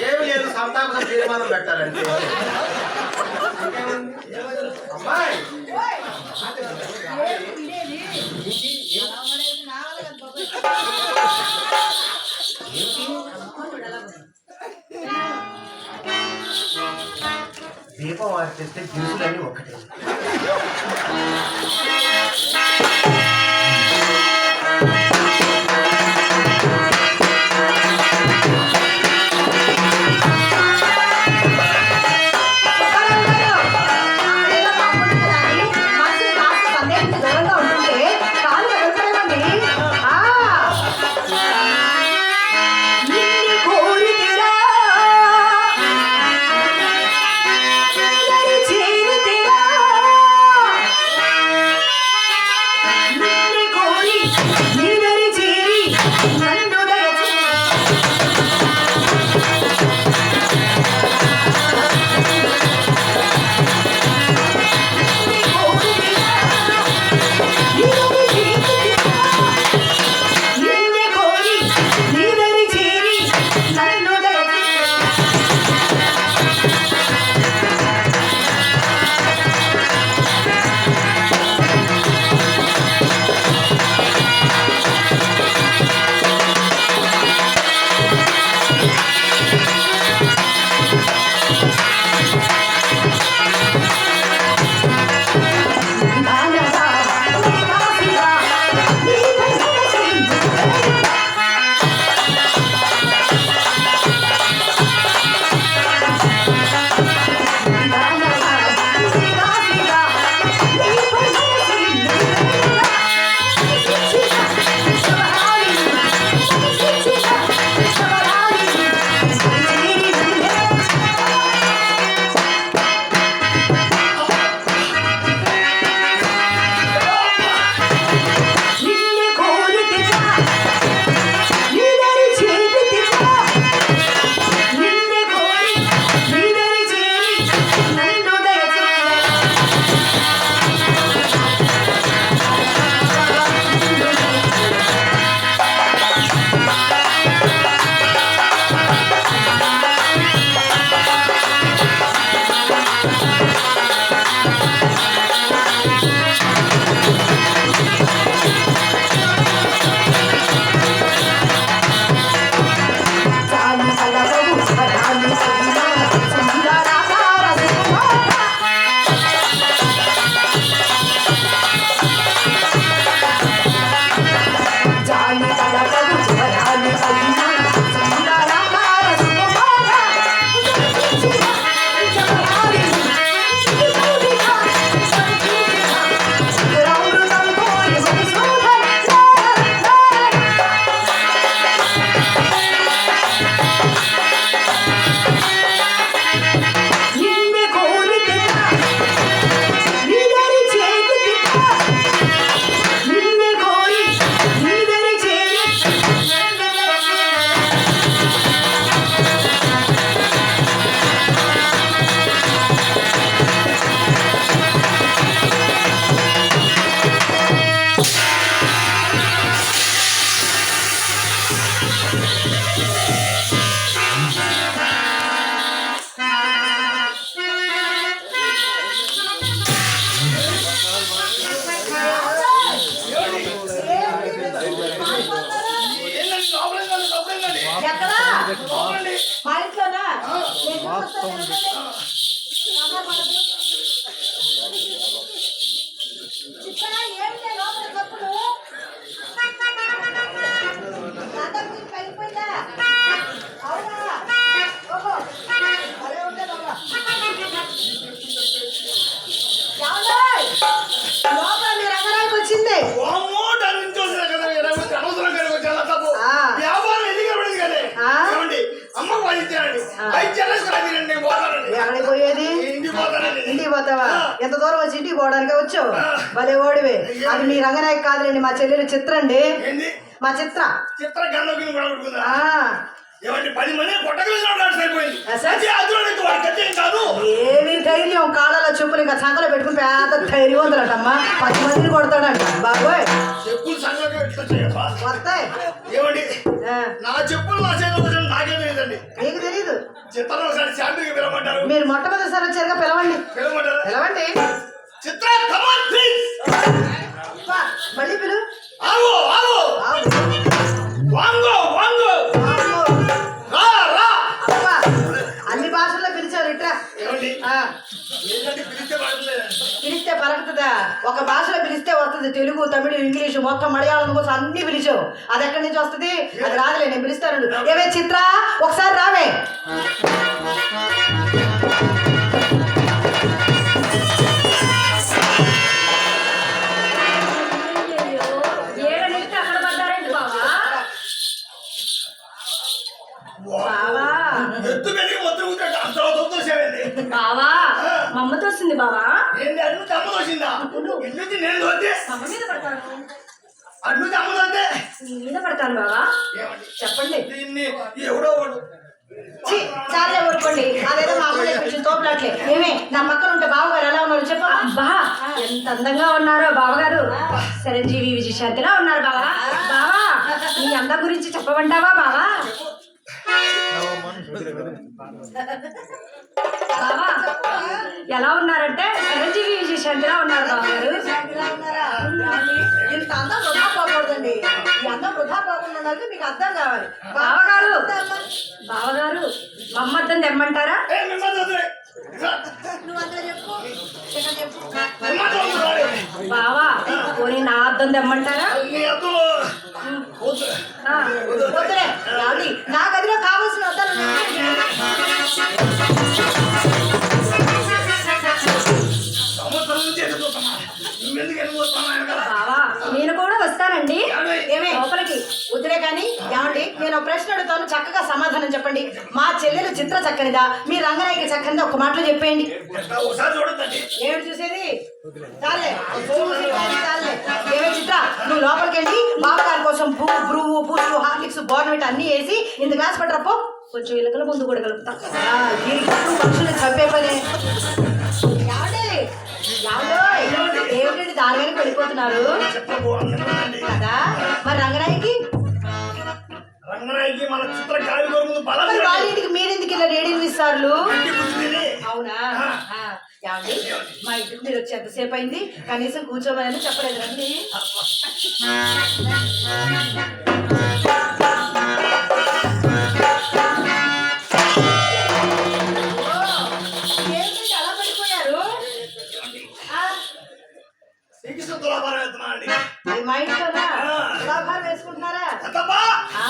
ఏమి లేదు, సంతాపం తీర్మానం పెట్టాలంటే. అమ్మాయి దీపం వారి తెస్తే జ్యూసులన్నీ ఒకటే. మా ఇంట్లోనా వచ్చింది ఎక్కడికి పోయేది? ఇంటికి పోతావా? ఎంత దూరం వచ్చి ఇంటికి పోవడానికి వచ్చావు? భలే ఓడివే. అది మీ రంగనాయకు కాదులేండి, మా చెల్లెలు చిత్ర అండి. మా చిత్ర ఏమి ధైర్యం చెప్పులు ఇంకా సంకలో పెట్టుకుని పెద్ద ధైర్యవంతులటమ్మా 10 మందిని కొడతాడంట బాబోయ్. చెప్పులు సంగతి ఎట్లా చేయబ్బా? వస్తాయి. ఏమండి ఆ, నా చెప్పులు నా చేతులు నాకే తెలియదండి. నీకు తెలీదు. చిత్రం ఒకసారి శాంతికి పిలవమంటారు. మీరు మొట్టమొదటిసారి వచ్చారుగా, పిలవండి పిలవమంటారు. పిలవండి. చిత్ర come on, please. అబ్బా, మళ్ళీ పిలు. ఆగు ఆగు వాంగో వాంగో రా రా. అబ్బా, అన్ని భాషల్లో పిలిచారు ఇట్రా. ఏమండి ఆ, ఏంటంటే పిలిస్తే పడలేదు. పిలిస్తే పలుకుతుందా? ఒక భాషలో పిలిస్తే వస్తుంది. తెలుగు, తమిళ, ఇంగ్లీషు, మొత్తం మలయాళం కోసం అన్ని పిలిచావు. అది ఎక్కడి నుంచి వస్తుంది? అది రాదులే, నేను పిలుస్తాను. ఏవే చిత్ర, ఒకసారి రావే. బావా, ఎత్తు పెరిగి మొత్తం కూర్చోండి. అంత తోసేవండి. బావా మమ్మతో వస్తుంది బావా. ఏంటి అన్ను తమ్మ తోసిందా? ఇల్లు నేను తోస్తే మమ్మ మీద పడతాను, అన్ను తమ్మ తోస్తే నీ మీద పడతాను బావా. ఏమండి చెప్పండి. దీన్ని ఎవడో వాడు ఛీ, చాలే ఊరుకోండి. అదేదో మా అమ్మ చెప్పించింది తోపులాట్లే. ఏమే నా పక్కన ఉంటే బావగారు ఎలా ఉన్నారు చెప్పు. అబ్బా ఎంత అందంగా ఉన్నారో బావగారు. చిరంజీవి విజయశాంతిలా ఉన్నారు బావా. బావా నీ అందం గురించి చెప్పమంటావా బావా? బావా ఎలా ఉన్నారంటే చిరంజీవి విజయశాంతిలా ఉన్నారు బావగారు. ఇలా ఉన్నారా? ఇంత అందం వృధా పోకూడదండి. ఈ అందం వృధా పోకుండా ఉండాలంటే మీకు అర్థం కావాలి. బావగారు బావగారు మమ్మద్దం తెమ్మంటారా? మిమ్మల్ని వదిలే. నువ్వు అందులో చెప్పు, ఇక్కడ చెప్పు. మిమ్మల్ని వదిలే. బావా పోనీ నా అద్దం తెమ్మంటారా? నీ అద్దులు వదిలే. ఆ, వద్దులే. ఏమండి, నా గదిలో కావాల్సిన వద్దాలు సంవత్సరం నుంచి ఎదుగుతున్నా. నువ్వెందుకు వెళ్ళిపోతున్నావు కదా? బావా నేను కూడా వస్తానండి ఏమే లోపలికి. వద్దులే కానీ. ఏమండి, నేను ఒక ప్రశ్న అడుగుతాను, చక్కగా సమాధానం చెప్పండి. మా చెల్లెలు చిత్ర చక్కనిదా, మీ రంగనాయకి చక్కనిదా? ఒక మాటలో చెప్పేయండి. ఒకసారి చూడొద్దండి. ఏమిటి చూసేది? చాలే చాలే. ఏమే చిత్ర, నువ్వు లోపలికి వెళ్ళి బావగారి కోసం బ్రూవు, పూలు, హార్లిక్స్, బోర్నవిట అన్ని వేసి ఇంత గ్లాస్ పట్టరపో. కొంచెం ఇలకల ముందు కూడా కలుపుతా. వీరికి పక్షులు చంపే పనే. ఏమిటండి దానిగానే వెళ్ళిపోతున్నారు చెప్పబో అన్నది కదా? మరి రంగనాయకి రంగనాయకి మన చిత్ర గాలి ముందు బలం మరి వాళ్ళ ఇంటికి మీరెందుకు ఇలా రేడియోలు ఇస్తారు? ఇంటి బుద్ధిని. అవునా? ఏమండి, మా ఇంటికి మీరు వచ్చి ఎంతసేపు అయింది? కనీసం కూర్చోమని చెప్పలేదు రండి. ఏంటంటే అలా పడిపోయారు? శ్రీకృష్ణ తులాభారం వేస్తున్నాను అండి. అది మా ఇంట్లోనా? తులాభారం వేసుకుంటున్నారా? అత్తబ్బా! ఆ?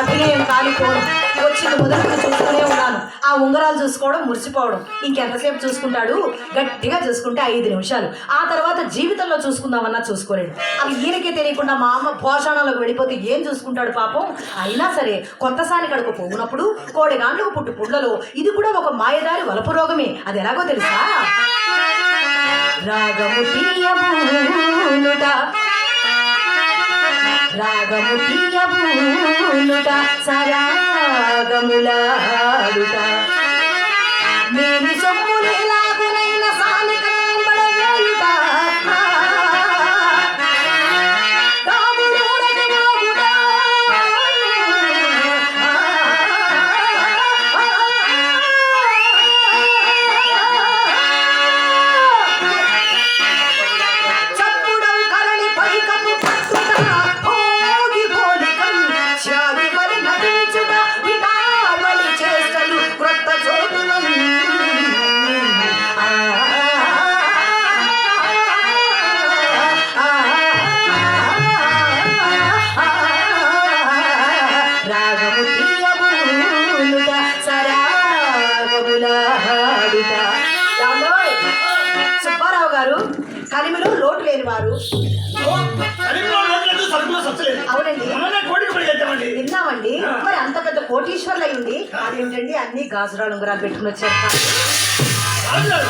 అభినయం కాలిపోను. వచ్చింది మొదలు చూస్తూనే ఉన్నాను. ఆ ఉంగరాలు చూసుకోవడం మురిసిపోవడం ఇంకెంతసేపు చూసుకుంటాడు? గట్టిగా చూసుకుంటే 5 నిమిషాలు. ఆ తర్వాత జీవితంలో చూసుకుందామన్నా చూసుకోలేడు. అవి ఈయనకే తెలియకుండా మా అమ్మ పోషణలోకి వెళ్ళిపోతే ఏం చూసుకుంటాడు పాపం. అయినా సరే కొత్త సాని కడుకు పోవునప్పుడు కోడెగాండ్లు పుట్టు పుళ్ళలో ఇది కూడా ఒక మాయదారి వలపు రోగమే. అది ఎలాగో తెలుసా? రాగము తీయబూనుట, రాగము తీయబూనుట, సరాగములాడుట, మేమి సొమ్ముని లాగునైన సానికంబడవేయుట, కాబులూరగమోగుట, చప్పుడవు కలని పైకము పట్టుట, భోగి పోలికం త్యాగి మరి నటించుట, విటావళి చేష్టలు క్రొత్త చోటులను. రాగము తీయబూనుట, సరాగములాడుట. ఏమండోయ్? సుబ్బారావు గారు కలిమిలో లోటు లేని వారు. కలిమిలో లోట్లేదు, సరుకులో సచ్చలేదు. అవునండి, మొన్ననే కోడికి పడిగెత్తామండి. విన్నామండి. మరి అంత పెద్ద కోటీశ్వర్లు అయ్యింది అదేంటండి అన్ని గాజురాలు ఉంగరాలు పెట్టుకుని వచ్చారు? రాజు గారు,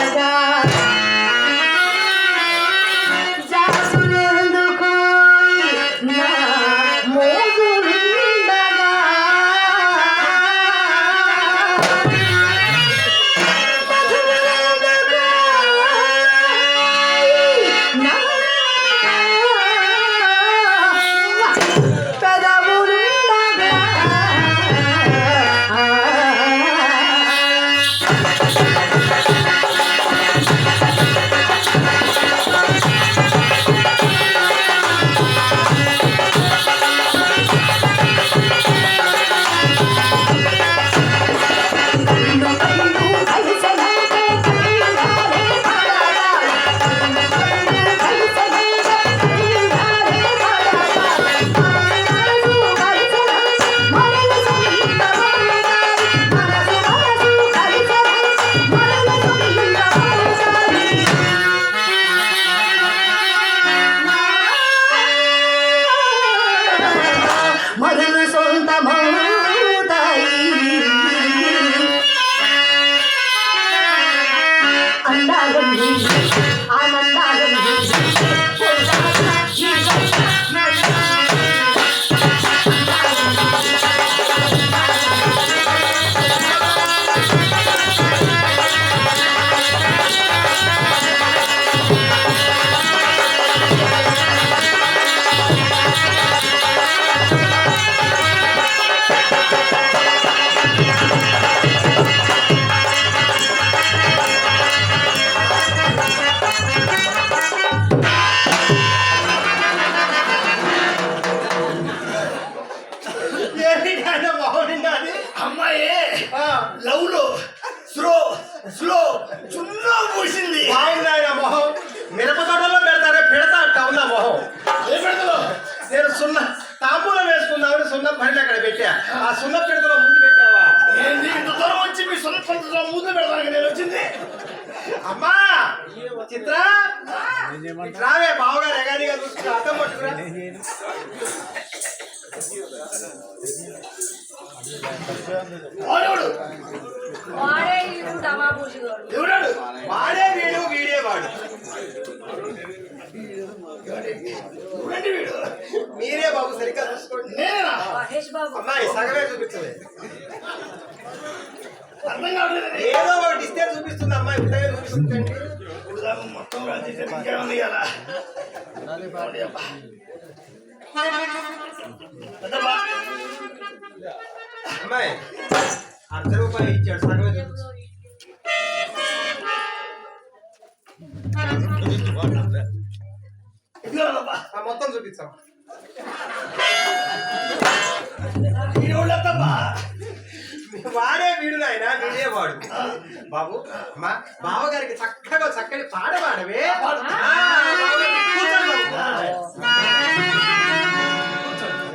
ఉండగా జాసులెందుకు నా మోజులుండగా మరులు సొంతమవుతాయి అందాలండి ఆనందాలండి ఏంటి ఆయన బాగుండిందా అది? అమ్మాయి ఆ, లవ్ లో స్లో స్లో చున్నా పూసింది. బాగుంది ఆయన మొహం. మిరప తోటలో పెడతారే పెడతా అట్ట ఉందా మొహం. ఏ పెడతలో నేను సున్న తాంబూలం వేసుకుందామని సున్నం పని అక్కడ పెట్టా. ఆ సున్న పిడతలో ముందు పెట్టావా? ఏంది ఇంత దూరం వచ్చి మీ సొంత ముందు పెడతానికి నేను వచ్చింది. అమ్మా చిత్ర ఇటు రావే బావగారు ఎగాదిగా చూసుకుని అర్థం పట్టుకురా. వాడేవాడు వాడే ఈడు దమాబూజుగాడు. ఎవడాడు? వాడే వీడు వీడే వాడు. ఎవడండి వీడు? మీరే బాబు సరిగ్గా చూసుకోండి. నేనేనా? మహేష్ బాబు. అమ్మాయి సగమే చూపించలే. అర్థం కావట్లేదండి. ఏదో ఒకటి ఇస్తే చూపిస్తుంది అమ్మాయి. ఉదయం చూపిస్తుందండి. ఇప్పుడు దాకా మొత్తం రాజేసి ఇంకేమన్నా ఇయ్యాలా? అబ్బా. పెద్దబ్బా. అమ్మాయి ₹100 ఇచ్చాడు సగమే చూపించు. ఇదిగో అబ్బా. ఆ మొత్తం చూపించాం. ఈ రోజు ఎంతబ్బా? వాడే వీడు నాయన వీడే వాడు. బాబు అమ్మా బావగారికి చక్కని పాట పాడవే. బావగారికి కూర్చోండి బాబు. కూర్చోండి.